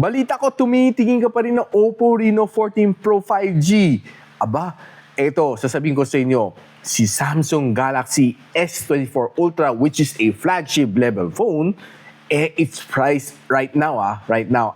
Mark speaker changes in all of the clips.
Speaker 1: Balita ko, tumitingin ka pa rin ng Oppo Reno 14 Pro 5G. Aba, eto, sasabihin ko sa inyo, si Samsung Galaxy S24 Ultra, which is a flagship level phone, it's priced right now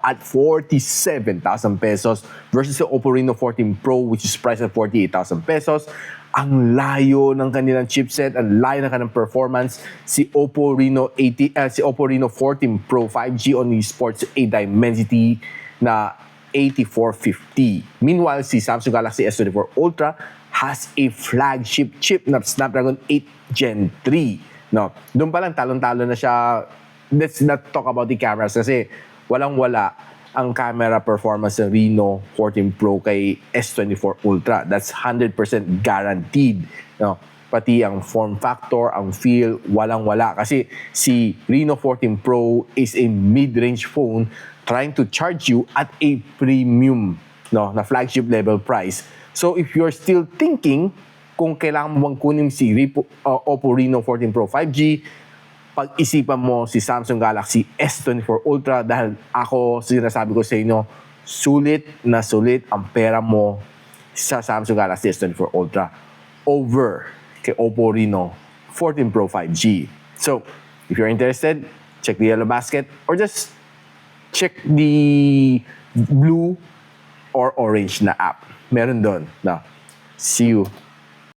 Speaker 1: at 47,000 pesos versus the Oppo Reno 14 Pro, which is priced at 48,000 pesos. Ang layo ng kanilang chipset, ang layo ng kanilang performance. Si Oppo Reno 14 Pro 5G only sports a Dimensity na 8450. Meanwhile, si Samsung Galaxy S24 Ultra has a flagship chip na Snapdragon 8 Gen 3. No, doon pa lang talon-talon na siya. Let's not talk about the cameras kasi walang-wala ang camera performance ng Reno 14 Pro kay S24 Ultra. That's 100% guaranteed. No? Pati ang form factor, ang feel, walang-wala. Kasi si Reno 14 Pro is a mid-range phone trying to charge you at a premium, no, na flagship level price. So if you're still thinking kung kailangan mo bang kunin si Oppo Reno 14 Pro 5G, pag-isipan mo si Samsung Galaxy S24 Ultra dahil ako, sinasabi ko sa inyo, sulit na sulit ang pera mo sa Samsung Galaxy S24 Ultra over kay Oppo Reno 14 Pro 5G. So, if you're interested, check the yellow basket or just check the blue or orange na app. Meron doon. Now, see you